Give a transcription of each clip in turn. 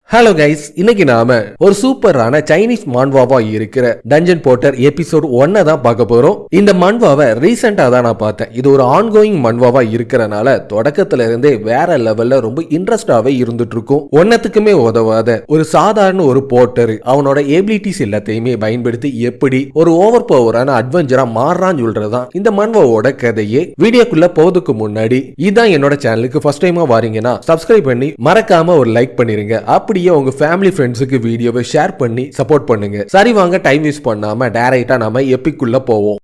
Hello guys, இன்னைக்கு நாம ஒரு சூப்பரான சைனீஸ் மான்வாவா இருக்கிற டஞ்சன் போர்ட்டர் எபிசோட் 1 தான் பார்க்க போறோம். இந்த மன்வாவை ரீசெண்டா தான் நான் பார்த்தேன். இது ஒரு ஆன்கோயிங் மன்வாவா இருக்கிறனால தொடக்கத்துல இருந்தே வேற லெவல்ல ரொம்ப இன்ட்ரெஸ்டாவே இருந்துட்டு இருக்கும். ஒன்னத்துக்குமே உதவாத ஒரு சாதாரண ஒரு போர்ட்டர் அவனோட எபிலிட்டிஸ் எல்லாத்தையுமே பயன்படுத்தி எப்படி ஒரு ஓவர் பவரான அட்வென்ச்சரா மாறான்னு சொல்றதுதான் இந்த மன்வாவோட கதையே. வீடியோக்குள்ள போறதுக்கு முன்னாடி இதான் என்னோட சேனலுக்கு ஃபர்ஸ்ட் டைமா வாரீங்கன்னா சப்ஸ்கிரைப் பண்ணி மறக்காம ஒரு லைக் பண்ணிருங்க. அப்படி உங்க ஃபேமிலி ஃப்ரெண்ட்ஸுக்கு வீடியோவை ஷேர் பண்ணி சப்போர்ட் பண்ணுங்க. சரி வாங்க, டைம் வேஸ்ட் பண்ணாம டைரக்டா நாம எபிக்குள்ள போவோம்.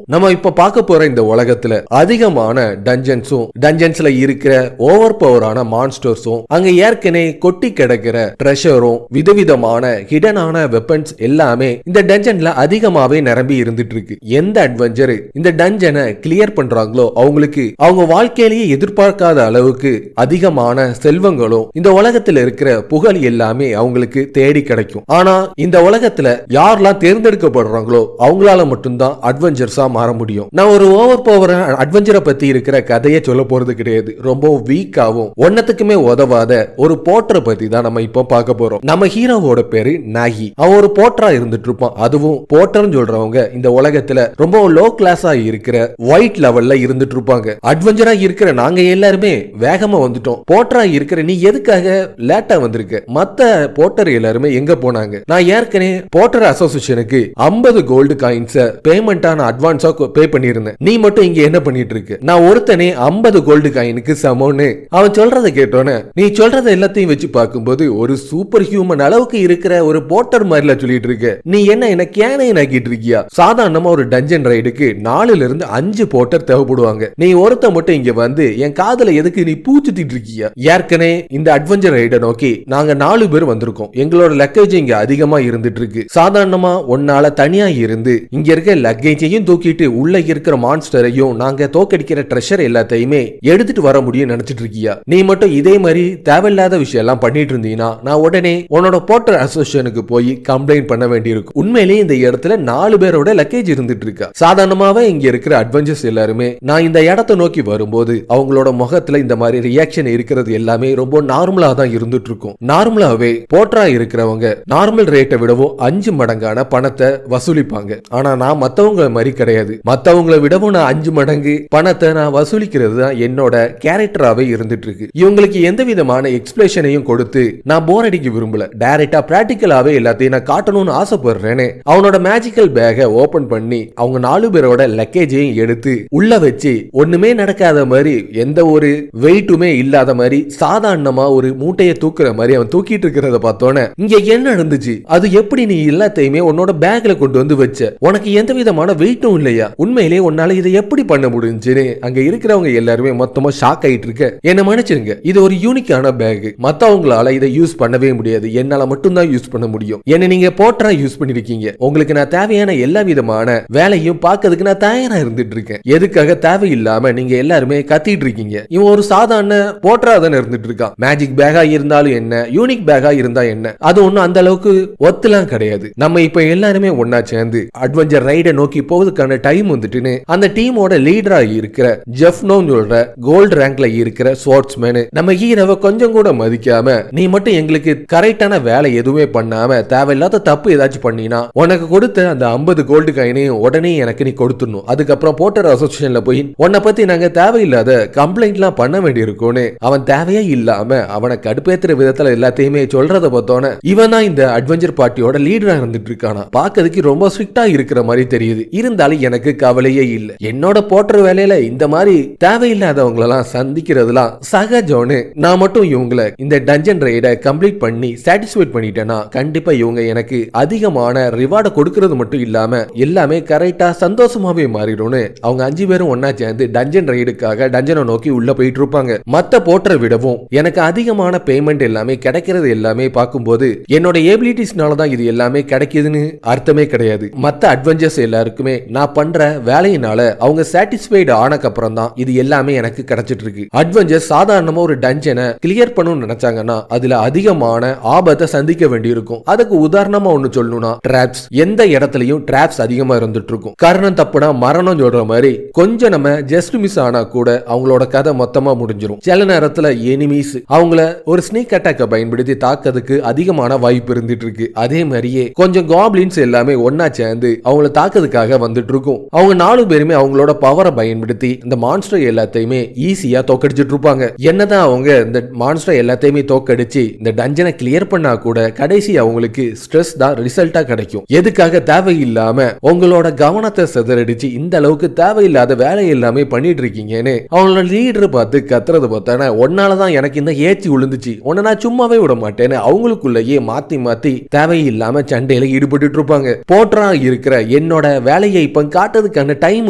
நம்ம இப்ப பார்க்க போற இந்த உலகத்துல அதிகமான டஞ்சன்ஸும் டஞ்சன்ஸ்ல இருக்கிற ஓவர் பவரான மான்ஸ்டர்ஸும் அங்க ஏற்கனவே கொட்டி கிடக்கிற ட்ரெஷரும் விதவிதமான ஹிடனான வெப்பன்ஸ் எல்லாமே இந்த டஞ்சன்ல அதிகமாவே நிரம்பி இருந்துட்டு இருக்கு. எந்த அட்வென்ச்சர் இந்த டஞ்சனை கிளியர் பண்றாங்களோ அவங்களுக்கு அவங்க வாழ்க்கையிலேயே எதிர்பார்க்காத அளவுக்கு அதிகமான செல்வங்களும் இந்த உலகத்துல இருக்கிற புகழ் எல்லாமே அவங்களுக்கு தேடி கிடைக்கும். ஆனா இந்த உலகத்துல யாரெல்லாம் தேர்ந்தெடுக்கப்படுறாங்களோ அவங்களால மட்டும்தான் அட்வென்ச்சர்ஸா மாற முடியும். நான் ஒரு ஓவர் பவர் அட்வென்ச்சரை பத்தி இருக்கிற கதையை சொல்ல போறது கிடையாது. ரொம்ப வீக்காவும் ஒன்னத்துக்குமே உதவாத ஒரு போர்ட்டரை பத்தி தான் நம்ம இப்போ பார்க்க போறோம். நம்ம ஹீரோவோட பேரு நாகி. அவன் ஒரு போர்ட்டரா இருந்துட்டு இருப்பான். அதுவும் போர்ட்டர்னு சொல்றவங்க இந்த உலகத்துல ரொம்ப லோ கிளாஸா இருக்கிற ஒயிட் லெவல்ல இருந்துட்டு இருப்பாங்க. அட்வென்ச்சரா இருக்கிற நாங்க எல்லாருமே வேகமா வந்துட்டோம். போர்ட்டரா இருக்கிற நீ எதுக்காக லேட்டா வந்திருக்க? மத்த போர்ட்டர் எல்லாருமே எங்க போனாங்க? நான் ஏற்கனவே போர்ட்டர் அசோசியேஷனுக்கு 50 கோல்டு காயின்ஸ் பேமெண்டான அட்வான்ஸ் பே பண்ணிருந்தேன். நீ மட்டும் இங்க என்ன பண்ணிட்டு இருக்கு? நான் ஒருத்தனே 50 கோல்டு காயினுக்கு சமம்னு அவன் சொல்றதை கேட்டோன்னே நீ சொல்றத எல்லாத்தையும் வச்சு பார்க்கும்போது ஒரு சூப்பர் ஹியூமன் அளவுக்கு இருக்கிற ஒரு போர்ட்டர் மாதிரில சொல்லிட்டு இருக்க. நீ என்ன கேனையன் ஆக்கிட்டு இருக்கியா? சாதாரணமா ஒரு டஞ்சன் ரைடுக்கு 4 ல இருந்து 5 போர்ட்டர் தேவைப்படுவாங்க. நீ ஒருத்த மட்டும் இங்க வந்து என் காதுல எதுக்கு நீ பூச்சிட்டு இருக்கியா? ஏற்கனவே இந்த அட்வென்ச்சர் ரைட நோக்கி நாங்க 4 பேர் வந்திருக்கோம். எங்களோட லக்கேஜ் இங்க அதிகமா இருந்துட்டு இருக்கு. சாதாரணமா ஒன்னால தனியா இருந்து இங்க இருக்க லக்கேஜையும் தூக்கிட்டு உள்ள இருக்கிற மான்ஸ்டரையும் நாங்க தோக்கடிக்கிற ட்ரெஷர் எல்லாத்தையுமே எடுத்துட்டு வர முடியும் நினைச்சிட்டு இருக்கியா? நீ மட்டும் இதே மாதிரி தேவையில்லாத விஷயம் எல்லாம் பண்ணிட்டு இருந்தீங்கன்னா நான் உடனே உன்னோட போர்ட்டர் அசோசியேஷனுக்கு போய் கம்ப்ளைண்ட் பண்ண வேண்டியிருக்கும். உண்மையிலேயே இந்த இடத்துல 4 பேரோட லக்கேஜ் இருந்துட்டு இருக்கா. சாதாரணமாவே இங்க இருக்கிற அட்வென்ச்சர்ஸ் எல்லாருமே நான் இந்த இடத்தை நோக்கி வரும்போது அவங்களோட முகத்துல இந்த மாதிரி ரியாக்ஷன் இருக்கிறது எல்லாமே ரொம்ப நார்மலா தான் இருந்துட்டு இருக்கும். நார்மலாவே போர்ட்டரா இருக்கிறவங்க நார்மல் ரேட்டை விடவும் 5 மடங்கான பணத்தை வசூலிப்பாங்க. ஆனா நான் மத்தவங்க மாதிரி கிடையாது. மத்தவங்களை விடவும் நான் 5 மடங்கு பணத்தை நான் வசூலிக்கிறது தான் என்னோட கேரக்டராவே இருந்துட்டு இருக்கு. இவங்களுக்கு எந்த விதமான எக்ஸ்பிளேஷனையும் கொடுத்து நான் போர் அடிக்க விரும்பல. டைரக்டா பிராக்டிகலாவே எல்லாத்தையும் நான் காட்டணும்னு ஆசைப்படுறேன்னு அவனோட மேஜிக்கல் பேக்கை ஓபன் பண்ணி அவங்க 4 பேரோட லக்கேஜையும் எடுத்து உள்ள வச்சு ஒண்ணுமே நடக்காத மாதிரி எந்த ஒரு வெயிட்டுமே இல்லாத மாதிரி சாதாரணமா ஒரு மூட்டையை தூக்குற மாதிரி அவன் தூக்கிட்டு இருக்கிறத பார்த்தோன்னே இங்க என்ன நடந்துச்சு? அது எப்படி நீ எல்லாத்தையுமே உன்னோட பேக்ல கொண்டு வந்து வச்ச? உனக்கு எந்த விதமான வெயிட்டும் இல்லையா? உண்மையிலே உன்னால இதை எப்படி பண்ண முடிஞ்சுன்னு அங்க இருக்கிறவங்க எல்லாருமே மொத்தமா ஷாக் ஆயிட்டு இருக்க. என்ன மன்னிச்சிருங்க, இது ஒரு யூனிக்கான பேக். மத்தவங்களால இதை யூஸ் பண்ணவே முடியாது. என்னால மட்டும் தான் யூஸ் பண்ண முடியும். என்ன நீங்க போர்ட்டரா யூஸ் பண்ணிருக்கீங்க. உங்களுக்கு நான் தேவையான எல்லா விதமான வேலையும் பார்க்கிறதுக்கு நான் தயாரா இருந்துட்டு இருக்கேன். எதுக்காக தேவையில்லாம நீங்க எல்லாருமே கத்திட்டு இருக்கீங்க? இவன் ஒரு சாதாரண போர்ட்டரா தானே இருந்துட்டு இருக்கான். மேஜிக் பேக்கா இருந்தாலும் என்ன, யூனிக் பேக்கா இருந்தா என்ன, அது ஒண்ணும் அந்த அளவுக்கு ஒத்துலாம் கிடையாது. நம்ம இப்ப எல்லாருமே ஒன்னா சேர்ந்து அட்வென்ச்சர் ரைடை நோக்கி போவதுக்கான டைம் வந்துட்டுன்னு அந்த டீமோட லீடரா இருக்கிற ஜெஃப்னோன்னு சொல்ற கோல்ட் ரேங்க்ல இருக்கிற ஸ்வார்ட்ஸ்மேன் நம்ம ஹீரோவை கொஞ்சம் கூட மதிக்காம நீ மட்டும் எங்களுக்கு கரெக்டான வேலை எதுவுமே பண்ணாம தேவையில்லாத தப்பு ஏதாச்சும் பண்ணினா உனக்கு கொடுத்த அந்த 50 கோல்டு காயினையும் உடனே எனக்கு நீ கொடுத்துடணும். அதுக்கப்புறம் போர்ட்டர் அசோசியேஷன்ல போய் உன்னை பத்தி நாங்க தேவையில்லாத கம்ப்ளைண்ட் எல்லாம் பண்ண வேண்டி இருக்கும்னு அவன் தேவையே இல்லாம அவனை கடுப்பேத்துற விதத்துல எல்லாத்தையுமே சொல்றத பார்த்தோன்னே இவன் தான் இந்த அட்வென்ச்சர் பார்ட்டியோட லீடரா இருந்துட்டு இருக்கானா. பாக்கிறதுக்கு ரொம்ப ஸ்ட்ரிக்டா இருக்கிற மாதிரி தெரியுது. இருந்தாலும் எனக்கு கவலையே இல்ல. என்னோட போர்ட்டர் வேலையில இந்த மாதிரி தேவையில்லாதவங்களெல்லாம் சந்திக்கிறதுலாம் சகஜம்னு நான் மட்டும் இவங்களை இந்த டஞ்சன் ரைடை கம்ப்ளீட் பண்ணி சாட்டிஸ்ஃபைட் பண்ணிட்டேன்னா கண்டிப்பா இவங்க எனக்கு அதிகமான ரிவார்டை கொடுக்கறது மட்டும் இல்லாம எல்லாமே கரெக்டா சந்தோஷமாவே மாறிடும்னு அவங்க 5 பேரும் ஒன்னா சேர்ந்து டஞ்சன் ரைடுக்காக டஞ்சனை நோக்கி உள்ள போயிட்டு இருப்பாங்க. மத்த போர்ட்டரை விடவும் எனக்கு அதிகமான பேமெண்ட் எல்லாமே கிடைக்கிறது எல்லாமே பார்க்கும்போது என்னோட எபிலிட்டிஸ்னால தான் இது எல்லாமே கிடைக்குதுன்னு அர்த்தமே கிடையாது. மத்த அட்வென்ச்சர்ஸ் எல்லாருக்குமே நான் பண்ற வேலையினால அவங்க சாட்டிஸ்ஃபைடு ஆனக்கு அப்புறம் தான் இது எல்லாமே எனக்கு கிடைச்சிட்டு இருக்கு. அட்வென்ச்சர் சாதாரணமா ஒரு டஞ்சனை கிளியர் பண்ணணும்னு நினைச்சாங்கன்னா அதுல அதிகமான ஆபத்தை சந்திக்க வேண்டியிருக்கும். அதுக்கு உதாரணமா ஒண்ணு சொல்லணும்னா டிராப்ஸ். எந்த இடத்துலயும் டிராப்ஸ் அதிகமா இருந்துட்டு இருக்கும். காரணம் தப்புனா மரணம் சொல்ற மாதிரி கொஞ்சம் நம்ம ஜஸ்ட் மிஸ் ஆனா கூட அவங்களோட கதை மொத்தமா முடிஞ்சிடும். சில நேரத்துல எனிமீஸ் அவங்கள ஒரு ஸ்னீக் அட்டாக்க பயன்படுத்தி தாக்கிறதுக்கு அதிகமான வாய்ப்பு இருந்துட்டு இருக்கு. அதே மாதிரியே கொஞ்சம் காப்ளின்ஸ் எல்லாமே ஒன்னா சேர்ந்து அவங்கள தாக்கிறதுக்காக வந்துட்டு இருக்கும். அவங்க 4 பேருமே அவங்களோட பவரை பயன்படுத்தி இந்த மான்ஸ்டர் எல்லாத்தையுமே ஈஸியா தோக்கடிச்சிட்டு இருப்பாங்க. என்னதான் அவங்க இந்த மான்ஸ்டர் எல்லாத்தையுமே தோக்கடிச்சு இந்த டஞ்சனை கிளியர் பண்ணா கூட கடைசி அவங்களுக்கு ஸ்ட்ரெஸ் தான் ரிசல்ட்டா கிடைக்கும். எதுக்காக தேவையில்லாம உங்களோட கவனத்தை சிதறடிச்சு இந்த அளவுக்கு தேவையில்லாத வேலை எல்லாமே பண்ணிட்டு இருக்கீங்கன்னு அவங்களோட லீடர் பார்த்து கத்துறது பார்த்தானே ஒன்னாலதான் எனக்கு இந்த ஏச்சி விழுந்துச்சு, உன்னை நான் சும்மாவே விட மாட்டேன்னு அவங்களுக்குள்ளேயே மாத்தி மாத்தி தேவையில்லாம சண்டையில ஈடுபட்டு இருப்பாங்க. போட்டரா இருக்கிற என்னோட வேலையை இப்ப காட்டுறதுக்கான டைம்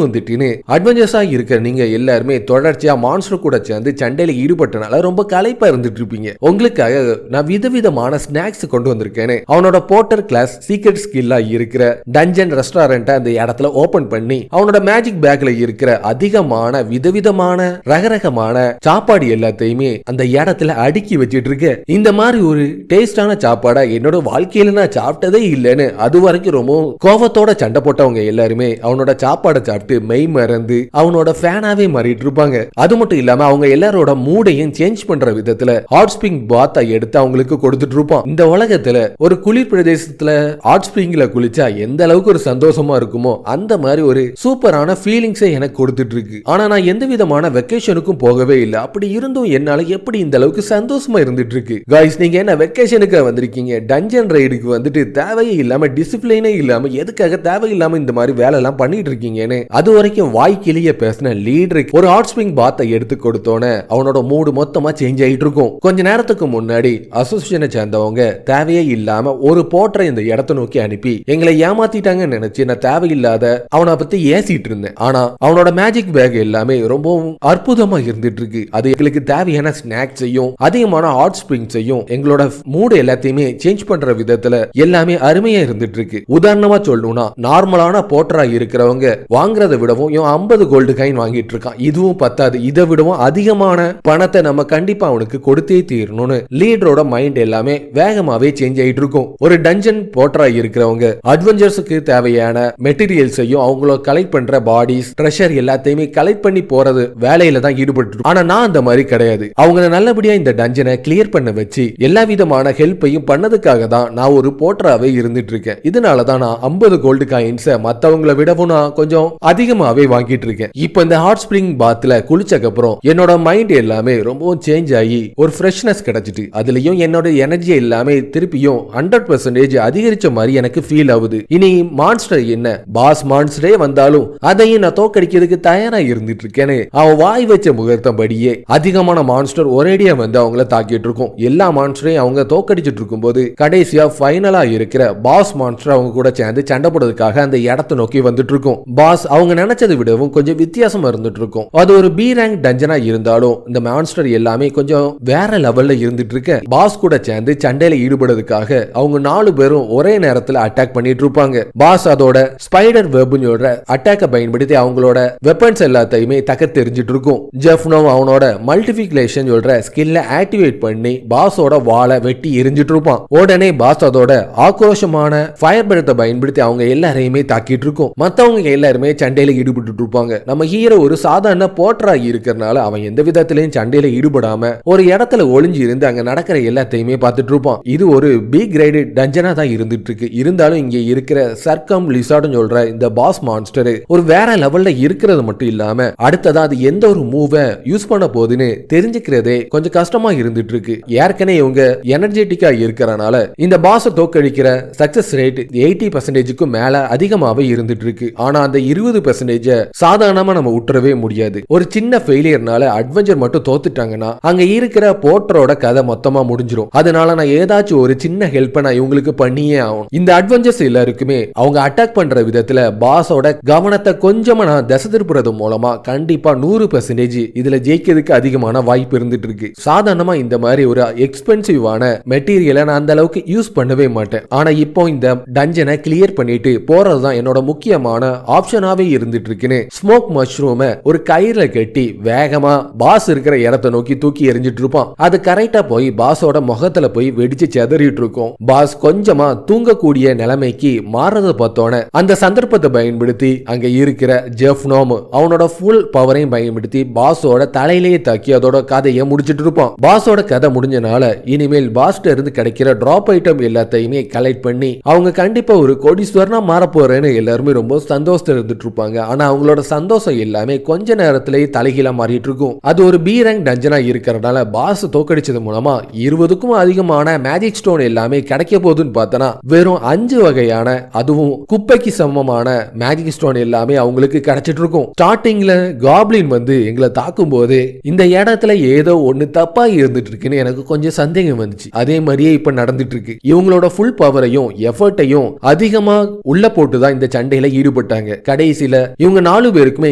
வந்துட்டுன்னு அட்வென்ச்சர்ஸா இருக்கிற நீங்க எல்லாருமே தொடர்ச்சியா மான்ஸ்டர் கூட சேர்ந்து சண்டையில ஈடுபட்டனால ரொம்ப களைப்பா இருந்துட்டு இருப்பீங்க. உங்களுக்காக நான் விதவிதமான ஸ்நாக்ஸ் கொண்டு வந்திருக்கேன்னு அவனோட போர்ட்டர் கிளாஸ் சீக்ரெட் ஸ்கில்லா இருக்கிற டஞ்சன் ரெஸ்டாரண்ட் அந்த இடத்துல ஓபன் பண்ணி அவனோட மேஜிக் பேக்ல இருக்கிற அதிகமான விதவிதமான ரகரகமான சாப்பாடு எல்லாத்தையுமே அந்த இடத்துல அடுக்கி வச்சிட்டு இருக்க. இந்த மாதிரி ஒரு டேஸ்டான சாப்பாடை என்னோட வாழ்க்கையில நான் சாப்பிட்டதே இல்லைன்னு அது வரைக்கும் ரொம்ப கோபத்தோட சண்டை போட்டவங்க எல்லாருமே அவனோட சாப்பாடை சாப்பிட்டு மெய் மறந்து அவனோட ஃபேனாவே மாறிட்டு இருப்பாங்க. அது மட்டும் இல்லாம அவங்க எல்லாரோட மூடையும் சேஞ்ச் பண்ற விதத்துல ஹாட் ஸ்பிரிங் பாத்தை எடுத்து அவங்களுக்கு கொடுத்துட்டு இருப்பான். இந்த உலகத்துல ஒரு குளிர் பிரதேசத்துல ஹாட் ஸ்பிரிங்ல குளிச்சா எந்த அளவுக்கு ஒரு சந்தோஷமா இருக்குமோ அந்த மாதிரி ஒரு சூப்பரான ஃபீலிங்ஸை எனக்கு கொடுத்துட்டு இருக்கு. ஆனா நான் எந்த விதமான வெக்கேஷனுக்கும் போகவே இல்லை. அப்படி இருந்தும் என்னால எப்படி இந்த அளவுக்கு சந்தோஷமா இருந்துட்டு இருக்கு. காய்ஸ், நீங்க என்ன வெக்கேஷனுக்கு வந்திருக்கீங்க? டஞ்சன் ரைடுக்கு வந்துட்டு தேவையே இல்லாம டிசிப்ளினே இல்லாம எதுக்காக தேவையில்லாம இந்த மாதிரி வேலை எல்லாம் பண்ணிட்டு இருக்கீங்கன்னு அது வரைக்கும் வாய்க்கிலேயே பேசின லீடருக்கு ஒரு ஹாட் ஸ்பிரிங் பாத்தை எடுத்து கொடுத்தோன்னே அவனோட மூடு மொத்தமா சேஞ்ச் ஆயிட்டு இருக்கும். கொஞ்ச நேரத்துக்கு முன்னாடி அசோசியேஷனை சேர்ந்தவங்க தேவையே இல்லாம ஒரு போட்டரை இந்த இடத்தை நோக்கி அனுப்பி எங்களை ஏமாத்திட்டாங்கன்னு நினைச்சு நான் தேவையில்லாத அவனை பத்தி ஏசிட்டு இருந்தேன். ஆனா அவனோட மேஜிக் பேக் எல்லாமே ரொம்பவும் அற்புதமா இருந்துட்டு இருக்கு. அது எங்களுக்கு தேவையான ஸ்நாக்ஸையும் அதிகமான ஹாட் ஸ்பிரிங்ஸையும் எங்களோட மூடு எல்லாத்தையுமே சேஞ்ச் பண்ற விதத்துல எல்லாமே அருமையா இருந்துட்டு இருக்கு. உதாரணமா சொல்லணும்னா நார்மலான போட்டரா இருக்கிறவங்க வாங்குறதை விடவும் 50 கோல்டு காயின் வாங்கிட்டு இருக்கான். இதுவும் பத்தாது, இதை விடவும் அதிகமான பணத்தை நம்ம கண்டிப்பா அவனுக்கு கொடுத்தே தீரணும்னு லீடரோட மைண்ட் எல்லாமே வேகமாவே சேஞ்ச் ஆயிட்டு இருக்கும். ஒரு டஞ்சன் போட்டரா இருக்கிறவங்க அட்வென்ச்சர்ஸுக்கு தேவையான மெட்டீரியல்ஸையும் அவங்கள கலெக்ட் பண்ற பாடிஸ் ட்ரெஷர் எல்லாத்தையுமே கலெக்ட் பண்ணி போறது வேலையில தான் ஈடுபட்டு. ஆனா நான் அந்த மாதிரி கிடையாது. அவங்க நல்லபடியா இந்த டஞ்சனை கிளியர் பண்ண வச்சு எல்லா விதமான ஹெல்ப்பையும் பண்ணதுக்காக தான் நான் ஒரு போட்டராவே இருந்துட்டு இருக்கேன். இதனாலதான் நான் 50 கோல்டு காயின்ஸை மத்தவங்களை விடவும் நான் கொஞ்சம் அதிகமாவே வாங்கிட்டு இருக்கேன். இப்போ இந்த ஹாட் ஸ்பிரிங் பாத்ல குளிச்சக்கு அப்புறம் என்னோட மைண்ட் எல்லாமே ரொம்பவும் சேஞ்ச் ஆகி ஒரு ஃப்ரெஷ்னஸ் கிடைச்சிட்டு அதுலயும் என்னோட எனர்ஜி எல்லாமே திருப்பியும் 100% அதிகரிச்ச மாதிரி எனக்கு ஃபீல் ஆகுது. இனி மான்ஸ்டர் என்ன பாஸ் மான்ஸ்டரே வந்தாலும் அதையும் நான் தோக்கடிக்கிறதுக்கு தயாரா இருந்துட்டு இருக்கேன்னு அவன் வாய் வச்ச முகூர்த்தம் படியே அதிகமான மான்ஸ்டர் ஒரேடியா வந்து அவங்கள தாக்கிட்டு இருக்கும். எல்லா மான்ஸ்டரையும் அவங்க தோக்கடிச்சிட்டு இருக்கும் போது கடைசியா ஃபைனலா இருக்கிற பாஸ் மான்ஸ்டர் அவங்க கூட சேர்ந்து சண்டை போடுறதுக்காக அந்த இடத்தை நோக்கி வந்துட்டு இருக்கும். பாஸ் அவங்க நினைச்சதை விடவும் கொஞ்சம் வித்தியாசமா இருந்துட்டு இருக்கும். அது ஒரு பி ரேங்க் டஞ்சனா இருந்தாலும் இந்த மான்ஸ்டர் எல்லாமே கொஞ்சம் வேற லெவல்ல இருந்துட்டு இருக்க. பாஸ் கூட சேர்ந்து சண்டையில ஈடுபடுறதுக்காக அவங்க 4 பேரும் ஒரே நேரத்துல அட்டாக் பண்ணிட்டு இருப்பாங்க. பாஸ் அதோட ஸ்பைடர் வெப்னோட அட்டாக்க பயன்படுத்தி அவங்களோட வெப்பன்ஸ் எல்லாத்தையுமே தகர்த்தெறிஞ்சிட்டு இருக்கும். ஜெஃப்னோ அவனோட மல்டிபிகேஷன் சொல்ற ஸ்கில்ல ஆக்டிவேட் பண்ணி பாஸோட வாளை வெட்டி எரிஞ்சிட்டு இருப்பான். உடனே பாஸ் அதோட ஆக்ரோஷமான ஃபயர் பிரத்தை பயன்படுத்தி அவங்க எல்லாரையுமே தாக்கிட்டு இருக்கும். மத்தவங்க எல்லாருமே சண்டையில ஈடுபட்டு இருப்பாங்க. நம்ம ஹீரோ ஒரு சாதாரண போட்டரா இருக்கிறனால அவன் எந்த விதத்திலையும் சண்டையில ஈடுபடாம ஒரு இடத்துல ஒளிஞ்சு இருந்து அங்க நடக்கிற எல்லாத்தையுமே பார்த்துட்டு இருப்பான். இது ஒரு பி கிரேடு டஞ்சனா தான் இருந்துட்டு இருக்கு. இருந்தாலும் இங்க இருக்கிற சர்க்கம் லிசார்ட்னு சொல்ற இந்த பாஸ் மான்ஸ்டர் ஒரு வேற லெவல்ல இருக்கிறது மட்டும் இல்லாம அடுத்ததா அது எந்த ஒரு மூவை யூஸ் பண்ண போகுதுன்னு தெரிஞ்சுக்கிறதே கொஞ்சம் கஷ்டமா இருந்துட்டு இருக்கு. ஏற்கனவே இவங்க எனர்ஜெட்டிக்கா இருக்கிறனால இந்த பாஸை தோக்கடிக்கிற சக்சஸ் ரேட் 80% மேல அதிகமாவே இருந்துட்டு இருக்கு. ஆனா அந்த 20% சாதாரணமா நம்ம விட்டுறவே முடியாது. ஒரு சின்ன ஃபெயிலியர்னால அட்வென்ச்சர் மட்டும் தோத்துட்டாங்கன்னா அங்க இருக்கிற போர்ட்டரோட கதை மொத்தமா முடிஞ்சிடும். அதனால நான் ஏதாச்சும் ஒரு சின்ன ஹெல்ப் நான் இவங்களுக்கு பண்ணியே ஆகும். இந்த அட்வென்ச்சர்ஸ் எல்லாருக்குமே அவங்க அட்டாக் பண்ற விதத்துல பாஸோட கவனத்தை கொஞ்சமா நான் திசை திருப்புறது மூலமா கண்டிப்பா 100% இதுல ஜெயிக்கிறதுக்கு அதிகமான வாய்ப்பு இருந்துட்டு இருக்கு. சாதாரணமா இந்த மாதிரி ஒரு எக்ஸ்பென்சிவான மெட்டீரியலை நான் அந்த அளவுக்கு யூஸ் பண்ணவே மாட்டேன். ஆனா இப்போ இந்த டஞ்சனை கிளியர் பண்ணிட்டு போறதுதான் என்னோட முக்கியமான ஆப்ஷனாவே இருந்துட்டு இருக்குன்னு ஸ்மோக் மஷ்ரூம ஒரு கயிறுல கட்டி வேகமா பாஸ் இருக்கிற இடத்தை நோக்கி தூக்கி எறிஞ்சிட்டு இருப்பான். அது கரெக்டா போய் பாஸோட முகத்துல போய் வெடிச்சு செதறிட்டு இருக்கும். பாஸ் கொஞ்சமா தூங்கக்கூடிய நிலைமைக்கு மாறத பார்த்தோன்னே அந்த சந்தர்ப்பத்தை பயன்படுத்தி அங்க இருக்கிற ஜெஃப்னோம் அவனோட ஃபுல் பவரையும் பயன்படுத்தி பாஸோட தலையிலேயே தாக்கி அதோட கதையை முடிச்சிட்டு இருப்பான். பாஸோட கதை முடிஞ்சனால இனிமேல் பாஸ்ட இருந்து கிடைக்கிற டிராப் ஐட்டம் எல்லாத்தையுமே கலெக்ட் பண்ணி அவங்க கண்டிப்பா ஒரு கோடீஸ்வரனா மாற போறேன்னு எல்லாருமே ரொம்ப சந்தோஷத்துல இருந்துட்டு இருப்பாங்க. ஆனா அவங்களோட சந்தோஷம் எல்லாமே கொஞ்ச நேரத்திலேயே தலைகீழா மாறிட்டு இருக்கும். அது ஒரு பி ரேங்க் டஞ்சனா இருக்கிறதுனால பாஸ் தோக்கடிச்சது மூலமா 20க்கும் அதிகமான மேஜிக் ஸ்டோன் எல்லாமே கிடைக்க போகுதுன்னு பார்த்தனா வெறும் 5 வகையான அதுவும் குப்பைக்கு சமமான மேஜிக் ஸ்டோன் எல்லாமே அவங்களுக்கு கிடைச்சிட்டு இருக்கும். ஸ்டார்டிங்ல காப்ளின் வந்து எங்களை தாக்கும் போது இந்த இடத்துல ஏதோ ஒண்ணு தப்பா இருந்துட்டு இருக்குன்னு எனக்கு கொஞ்சம் சந்தேகம் வந்துச்சு. அதே மாதிரியே இப்ப நடந்துட்டு இருக்கு. இவங்களோட ஃபுல் பவரையும் எஃபர்ட்டையும் அதிகமா உள்ள போட்டுதான் இந்த சண்டையில ஈடுபட்டாங்க. கடைசியில இவங்க 4 பேருக்குமே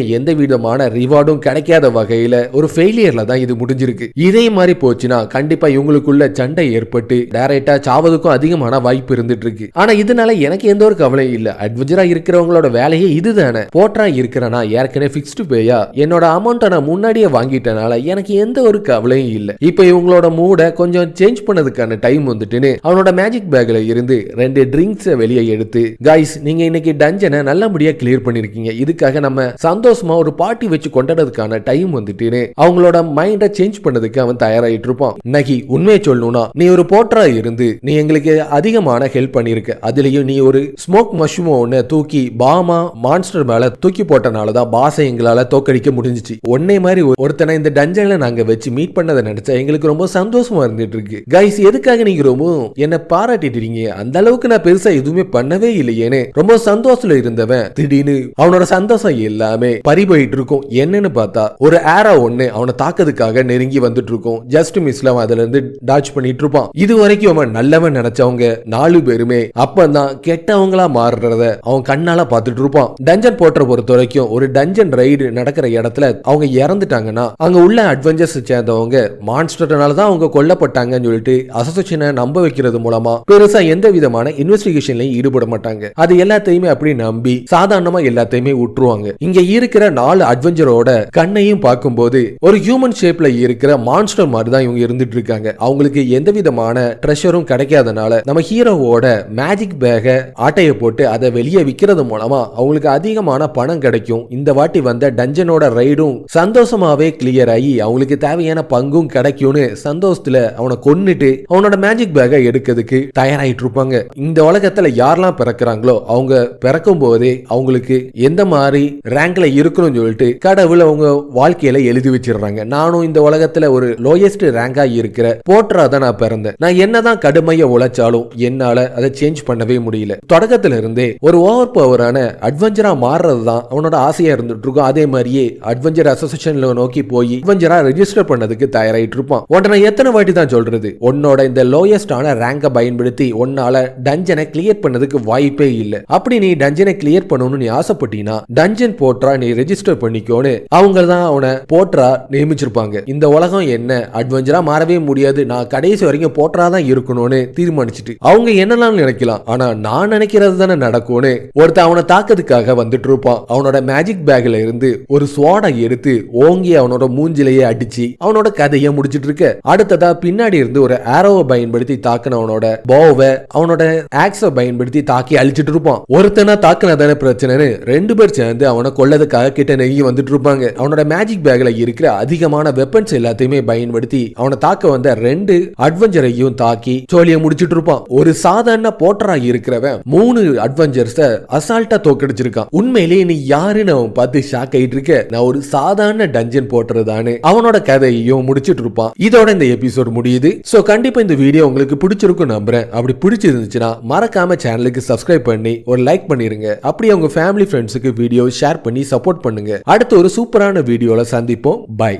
எந்த விதமான ரிவார்டும் கிடைக்காத வகையில ஒரு ஃபெயிலியர்ல தான் இது முடிஞ்சிருக்கு. இதே மாதிரி போச்சுன்னா கண்டிப்பா இவங்களுக்குள்ள சண்டை ஏற்பட்டு டைரக்டா சாவதுக்கும் அதிகமான வாய்ப்பு இருந்துட்டு இருக்கு. ஆனா இதனால எனக்கு எந்த ஒரு கவலையும் இல்ல. அட்வென்ச்சரா இருக்கிறவங்களோட வேலையே இதுதானே. போட்டரா இருக்கிறனா ஏற்கனவே ஃபிக்ஸ்டு பேயா என்னோட அமௌண்ட்டை நான் முன்னாடியே வாங்கிட்டனால எனக்கு எந்த ஒரு கவலையும் இல்ல. இப்ப இவங்களோட மூட கொஞ்சம் சேஞ்ச் பண்ணதுக்கான டைம் வந்துட்டுன்னு அவனோட மேஜிக் பேக்ல இருந்து 2 ட்ரிங்க்ஸ் வெளியே எடுத்து, கைஸ் நீங்க இன்னைக்கு டஞ்சனை நல்லபடியா கிளியர் பண்ணிருக்கீங்க, இதுக்காக நம்ம சந்தோஷமா ஒரு பார்ட்டி வச்சு கொண்டாடுறதுக்கான டைம் வந்துட்டுன்னு அவங்களோட மைண்டை சேஞ்ச் பண்ணதுக்கு அவன் தயாராயிட்டு இருப்பான். இன்னைக்கு உண்மையை சொல்லணும்னா நீ ஒரு போட்டரா இருந்து நீ எங்களுக்கு அதிகமான ஹெல்ப் பண்ணிருக்க. அதுலயும் நீ ஒரு ஸ்மோக் மஷ்ரூம் ஒன்னு தூக்கி பாமா மான்ஸ்டர் மேல தூக்கி போட்டனாலதான் பாஸை எங்களால தோக்கடிக்க முடிஞ்சிச்சு. ஒன்னே மாதிரி ஒருத்தனை இந்த டஞ்சன்ல நாங்க வச்சு மீட் பண்ணதை நினைச்சா எங்களுக்கு ரொம்ப சந்தோஷமா இருந்துட்டு இருக்கு. கைஸ் எதுக்காக நீங்க ரொம்ப என்ன பாராட்டிட்டீங்க? அந்த அளவுக்கு நான் பெருசா எதுவுமே பண்ணவே இல்லையேன்னு ரொம்ப சந்தோஷத்துல இருந்தவன் திடீர்னு அவனோட சந்தோஷம் எல்லாமே பறி போயிட்டு இருக்கும். என்னன்னு பார்த்தா ஒரு ஏரோ ஒண்ணு அவனை தாக்கிறதுக்காக நெருங்கி வந்துட்டு இருக்கும். ஜஸ்ட் மிஸ்ல அவன் அதுல இருந்து டாச் பண்ணிட்டு இருப்பான். இது வரைக்கும் அவன் நல்லவன் நினைச்சவங்க 4 பேருமே அப்பதான் கெட்டவங்களா மாறுறத அவன் கண்ணால பார்த்துட்டு இருப்பான். டஞ்சன் போட்டரை பொறுத்த வரைக்கும் ஒரு டஞ்சன் ரைடு நடக்கிற இடத்துல அவங்க இறந்துட்டாங்கன்னா அங்க உள்ள அட்வென்ச்சர்ஸ் சேர்ந்தவங்க மான்ஸ்டர்னால தான் அவங்க கொல்லப்பட்டாங்கன்னு சொல்லிட்டு அசோசியேஷனை நம்ப வைக்கிறது மூலமா பெருசா எந்த விதமான இன்வெஸ்டிகேஷன்லயும் ஈடுபட மாட்டாங்க. அது எல்லாத்தையுமே அப்படி நம்பி சாதாரணமா எல்லாத்தையுமே விட்டுருவாங்க. இங்க இருக்கிற 4 அட்வென்ச்சரோட கண்ணையும் பார்க்கும்போது ஒரு ஹியூமன் ஷேப்ல இருக்கிற மான்ஸ்டர் மாதிரி தான் இவங்க இருந்துட்டு இருக்காங்க. அவங்களுக்கு எந்த விதமான ட்ரெஷரும் கிடைக்காதனால நம்ம ஹீரோவோட மேஜிக் பேக ஆட்டைய போட்டு அதை வெளியே விக்கிறது மூலமா அவங்களுக்கு அதிகமான பணம் கிடைக்கும். இந்த வாட்டி வந்த டஞ்சனோட ரைடும் சந்தோஷமாவே கிளியர் ஆகி அவங்களுக்கு தேவையான பங்கும் கிடைக்கும்னு சந்தோஷத்துல அவனை கொன்னுட்டு அவனோட மேஜிக் பேக்கை எடுக்கிறதுக்கு தயாராயிட்டு இருப்பாங்க. இந்த உலகத்துல யாரெல்லாம் பிறக்கிறாங்களோ அவங்க பிறக்கும் போதே அவங்களுக்கு எந்த மாதிரி ரேங்க்ல இருக்கணும்னு சொல்லிட்டு கடவுள் அவங்க வாழ்க்கையில எழுதி வச்சிடுறாங்க. நானும் இந்த உலகத்துல ஒரு லோயஸ்ட் ரேங்கா இருக்கிற போட்டரா தான் நான் பிறந்தேன். நான் என்னதான் கடுமையா உழைச்சாலும் என்னால அதை சேஞ்ச் பண்ணவே முடியல. தொடக்கத்துல இருந்தே ஒரு ஓவர் பவரான அட்வென்ச்சரா மாறுறது தான் அவனோட ஆசையா இருந்துட்டு இருக்கும். அதே மாதிரியே அட்வென்ச்சர் அசோசியேஷன்ல நோக்கி போய் அட்வென்ச்சரா ரெஜிஸ்டர் பண்ணதுக்கு தயாராயிட்டு இருப்பான். உன்னை எத்தனை வாட்டி தான் சொல்றது, உன்னோட இந்த லோயஸ்டான ரேங்கை பயன்படுத்தி உன்னால டஞ்சனை கிளியர் பண்ணதுக்கு வாய்ப்பே இல்ல. அப்படி நீ டஞ்சனை கிளியர் பண்ணணும்னு நீ ஆசைப்பட்டீங்கன்னா டஞ்சன் போட்டரா நீ ரெஜிஸ்டர் பண்ணிக்கோன்னு அவங்க தான் அவனை போட்டரா நியமிச்சிருப்பாங்க. இந்த உலகம் என்ன அட்வென்ச்சரா மாறவே முடியாது, நான் கடைசி வரைக்கும் போட்டரா தான் இருக்கணும்னு தீர்மானிச்சுட்டு அவங்க என்னெல்லாம் நினைக்கலாம், ஆனா நான் நினைக்கிறது தானே நடக்கும்னு ஒருத்தன் அவனை தாக்கிறதுக்காக வந்துட்டு இருப்பான். அவனோட மேஜிக் பேக்ல இருந்து ஒரு ஸ்வாடை எடுத்து ஓங்கி அவனோட மூஞ்சிலேயே அடிச்சு அவனோட கதையை முடிச்சிட்டு இருக்க. அடுத்ததா பின்னாடி இருந்து ஒரு ஆரோவை பயன்படுத்தி தாக்கினவனோட போவை அவனோட ஆக்ஸை பயன்படுத்தி தாக்கி அழிச்சிட்டு இருப்பான். ஒருத்தனா தாக்கினதான பிரச்சனைன்னு 2 பேர் சேர்ந்து அவனை கொல்லதுக்காக கிட்ட நெருங்கி வந்துட்டு இருப்பாங்க. அவனோட மேஜிக் பேக்ல இருக்கிற அதிகமான வெப்பன்ஸ் எல்லாத்தையுமே பயன்படுத்தி அவனை தாக்க வந்த 2 அட்வென்ச்சரையும் தாக்கி சோழியை முடிச்சிட்டு இருப்பான். ஒரு சாதாரண போட்டரா இருக்கிறவன் 3 அட்வென்ச்சர்ஸ அசால்ட்டா தோக்கடிச்சிருக்கான். உண்மையிலேயே நீ யாருன்னு அவன் பார்த்து ஷாக் ஆயிட்டு இருக்க. நான் ஒரு சாதாரண டஞ்சன் போட்டுறதானு அவனோட கதையையும் முடிச்சிட்டு இருப்பான். இதோட இந்த எபிசோட் முடியுது. சோ கண்டிப்பா இந்த வீடியோ உங்களுக்கு பிடிச்சிருக்கும் நம்புறேன். அப்படி பிடிச்சிருந்துச்சுன்னா மறக்காம சேனலுக்கு சப்ஸ்கிரைப் பண்ணி ஒரு லைக் பண்ணிருங்க. அப்படி உங்க ஃபேமிலி ஃப்ரெண்ட்ஸுக்கு வீடியோ ஷேர் பண்ணி சப்போர்ட் பண்ணுங்க. அடுத்து ஒரு சூப்பரான வீடியோல சந்திப்போம். பை.